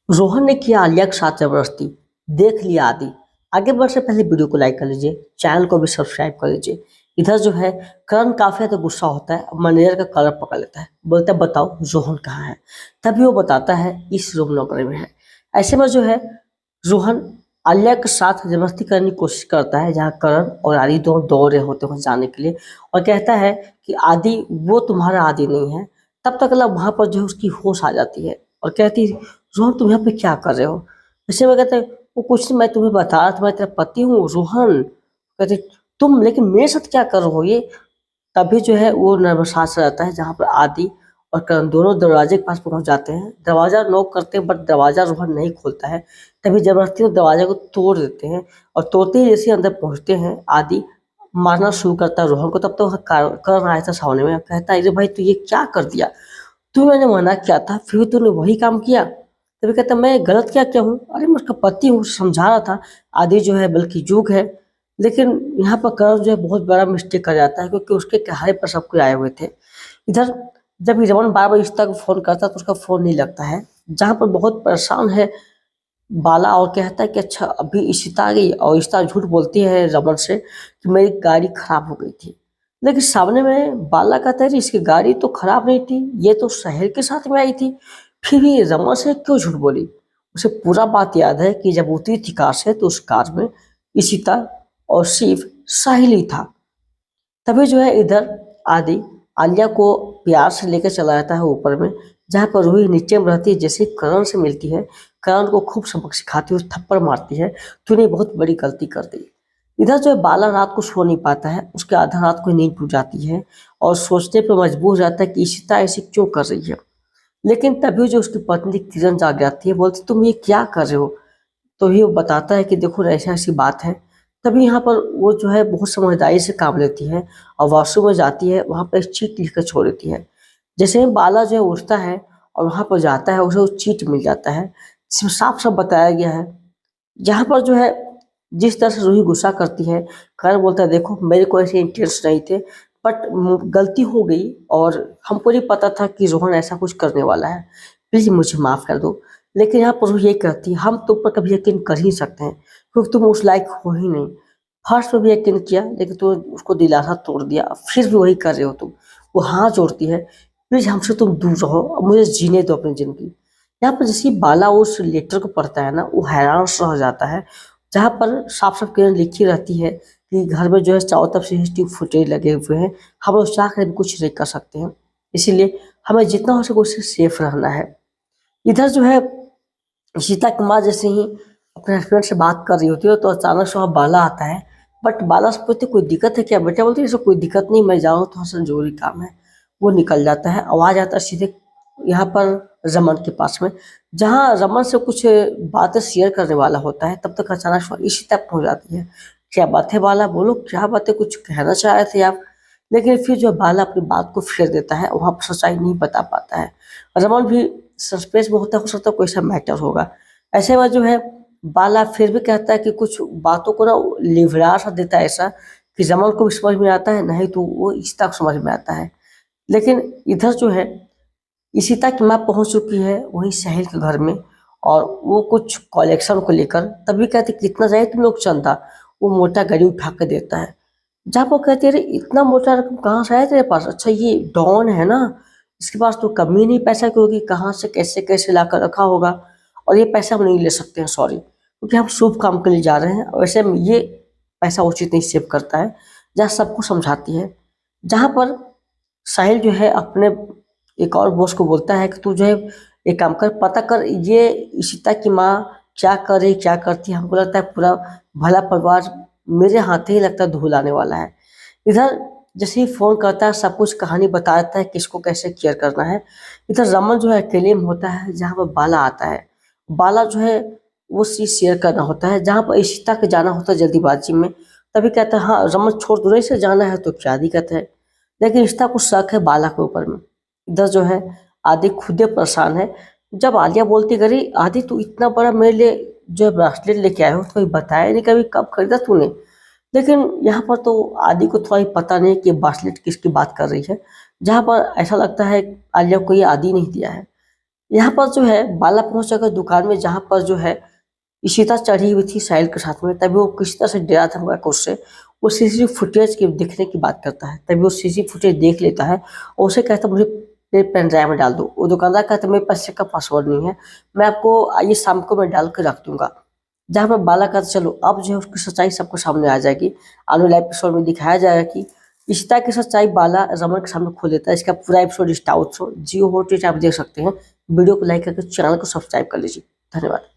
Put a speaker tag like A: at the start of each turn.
A: रोहन ने किया आलिया के साथ जबरदस्ती। देख लिया आदि। आगे बढ़ने से पहले वीडियो को लाइक कर लीजिए, चैनल को भी सब्सक्राइब कर लीजिए। इधर जो है करण काफी ज्यादा गुस्सा होता है, मैनेजर का कलर पकड़ लेता है, बोलता है बताओ रोहन कहाँ है। तभी वो बताता है इस रूम नंबर में है। ऐसे में जो है रोहन आलिया के साथ जबरदस्ती करने की कोशिश करता है, जहाँ करण और आदि दोनों दौड़ रहे होते हैं जाने के लिए, और कहता है कि आदि वो तुम्हारा आदि नहीं है। तब तक वहां पर जो है उसकी होश आ जाती है और कहती है रोहन तुम यहाँ पे क्या कर रहे हो। ऐसे में कहते हैं वो कुछ नहीं, मैं तुम्हें बता रहा था मैं तेरा पति हूँ रोहन। कहते तुम लेकिन मेरे साथ क्या कर रहे हो ये। तभी जो है वो नर्वसास रहता है, जहाँ पर आदि और करण दोनों दरवाजे के पास पहुंच जाते हैं। दरवाजा नॉक करते हैं बट दरवाजा रोहन नहीं खोलता है। तभी जबरदस्ती वो दरवाजे को तोड़ देते हैं, और तोड़ते ही जैसे अंदर पहुंचते हैं आदि मारना शुरू करता है रोहन को। तब तो करण आया था सामने में, कहता है अरे भाई तू ये क्या कर दिया, तू मैंने मना किया था फिर भी तूने वही काम किया। तभी कहता मैं गलत क्या हूँ, अरे मैं उसका पति हूँ समझा रहा था। आदि जो है बल्कि जुग है। लेकिन यहाँ पर करण जो है बहुत बड़ा मिस्टेक कर जाता है, क्योंकि उसके कहारे पर सब कोई आए हुए थे। इधर जब रमन बार बार इशिता को फोन करता है तो उसका फोन नहीं लगता है, जहाँ पर बहुत परेशान है बाला, और कहता है कि अच्छा अभी इशिता आ गई, और इशिता झूठ बोलती है रमन से कि मेरी गाड़ी खराब हो गई थी। लेकिन सामने में बाला कहता है इसकी गाड़ी तो खराब नहीं थी, ये तो शहर के साथ में आई थी, फिर भी रमन से क्यों झूठ बोली। उसे पूरा बात याद है कि जब उतरी थी कार से तो उस कार में इशिता और सिर्फ साहिल ही था। तभी जो है इधर आदि आलिया को प्यार से लेकर चला जाता है ऊपर में, जहाँ पर रूही नीचे में रहती है। जैसे ही करण से मिलती है, करण को खूब सबक सिखाती है, थप्पड़ मारती है, तूने बहुत बड़ी गलती कर दी। इधर जो है बाला रात को सो नहीं पाता है, उसके आधा रात को नींद टूट जाती है, और सोचने पर मजबूर हो जाता है कि इशिता ऐसे क्यों कर रही है। लेकिन तभी जो उसकी पत्नी किरण जाग जाती है, बोलती तुम ये क्या कर रहे हो। तो ही वो बताता है कि देखो ऐसा ऐसी बात है। तभी यहाँ पर वो जो है बहुत समझदारी से काम लेती है, और वॉशरूम में जाती है, वहाँ पर एक चीट लिख कर छोड़ देती है। जैसे ही बाला जो है उठता है और वहाँ पर जाता है, उसे वो चीट मिल जाता है जिसमें साफ साफ बताया गया है। जहाँ पर जो है जिस तरह से रूही गुस्सा करती है, करण बोलता है देखो मेरे को ऐसे इंटेंस नहीं थे, बट गलती हो गई, और हमको नहीं पता था कि रोहन ऐसा कुछ करने वाला है, प्लीज मुझे माफ कर दो। लेकिन यहाँ पर रूही ये कहती है हम तुम पर कभी यकीन कर ही सकते हैं, क्योंकि तुम उस लायक हो ही नहीं। फर्स्ट में भी यकीन किया लेकिन तुम उसको दिलासा तोड़ दिया, फिर भी वही कर रहे हो तुम। वो हाथ जोड़ती है, प्लीज हमसे तुम दूर रहो, अब मुझे जीने दो अपनी जिंदगी। यहाँ पर जैसे ही बाला उस लेटर को पढ़ता है ना, वो हैरान सा हो जाता है, जहाँ पर साफ साफ किरण लिखी रहती है कि घर में जो है चारों तरफ सीसीटीवी फुटेज लगे हुए हैं, हम लोग चाह कर भी कुछ नहीं कर सकते हैं, इसीलिए हमें जितना हो सके उससे सेफ रहना है। इधर जो है सीता की माँ जैसे ही अपने हस्बैंड से बात कर रही होती है तो अचानक से वहाँ बाला आता है। बट बाला से पूछते कोई दिक्कत है क्या बेटा, बोलती है कोई दिक्कत नहीं, मैं जाऊँ थोड़ा सा जरूरी काम है। वो निकल जाता है, आवाज आता है सीधे यहाँ पर रमन के पास में, जहाँ रमन से कुछ बातें शेयर करने वाला होता है। तब तक अचानक से इसी तक पहुँच जाती है। क्या बात है बाला, बोलो क्या बात है, कुछ कहना चाह रहे थे आप। लेकिन फिर जो बाला अपनी बात को फेर देता है, वहाँ पर सच्चाई नहीं बता पाता है। रमन भी सस्पेंस में होता है, हो सकता है कोई सा मैटर होगा। ऐसे में जो है बाला फिर भी कहता है कि कुछ बातों को ना लिवड़ा सा देता है, ऐसा कि रमन को भी समझ में आता है, नहीं तो वो इशिता को समझ में आता है। लेकिन इधर जो है इशिता की माँ पहुंच चुकी है वहीं साहिल के घर में, और वो कुछ कलेक्शन को लेकर। तभी कहते कितना चाहिए तुम लोग चंदा। वो मोटा गाड़ी उठा कर देता है, जहाँ पर कहते अरे इतना मोटा रकम कहाँ से आया तेरे पास, अच्छा ये डॉन है ना, इसके पास तो कमी नहीं पैसा की होगी, कहाँ से कैसे कैसे ला कर रखा होगा, और ये पैसा हम नहीं ले सकते हैं सॉरी, क्योंकि हम शुभ काम के लिए जा रहे हैं। वैसे में ये पैसा उचित नहीं सेव करता है, जहाँ सबको समझाती है। जहाँ पर साहिल जो है अपने एक और बॉस को बोलता है कि तू जो है एक काम कर, पता कर ये इशिता की माँ क्या करे क्या करती है, हमको लगता है पूरा भला परिवार मेरे हाथ ही लगता है धूल आने वाला है। इधर जैसे ही फोन करता है सब कुछ कहानी बता देता है किसको कैसे केयर करना है। इधर रमन जो है अकेले में होता है, जहाँ पर बाला आता है। बाला जो है वो चीज शेयर करना होता है, जहाँ पर इशिता के जाना होता है जल्दीबाजी में। तभी कहता है हाँ रमन छोड़ दूर से जाना है तो क्या दिक्कत है। लेकिन इशिता को शक है बाला के ऊपर में। इधर जो है आदि खुद ही परेशान है। जब आलिया बोलती करी आदि तू इतना बड़ा मेरे लिए जो है ब्रासलेट लेके आए हो, तो कोई बताया नहीं कभी, कब खरीदा तूने। लेकिन यहाँ पर तो आदि को थोड़ा ही पता नहीं कि ब्रासलेट किसकी बात कर रही है, जहाँ पर ऐसा लगता है आलिया को ये आदि नहीं दिया है। यहाँ पर जो है बाला पहुंच जाकर दुकान में, जहाँ पर जो है इशिता चढ़ी हुई थी साहिल के साथ में। तभी वो किसी तरह से डरा था मगर उससे वो सीसीटीवी फुटेज की देखने की बात करता है। तभी वो सीसीटीवी फुटेज देख लेता है और उसे कहता है मुझे मेरे पेन ड्राइव में डाल दो। वो दुकानदार कहता है मेरे पास इसका पासवर्ड नहीं है, मैं आपको आइए शाम को मैं डाल के रख दूंगा। जहाँ पर बाला कहता चलो अब जो है उसकी सच्चाई सबको सामने आ जाएगी। आने वाले एपिसोड में दिखाया जाएगा कि इशिता की सच्चाई बाला रमन के सामने खोल देता है। इसका पूरा एपिसोड स्टाउट जियो हॉटस्टार आप देख सकते हैं। वीडियो को लाइक करके चैनल को सब्सक्राइब कर लीजिए। धन्यवाद।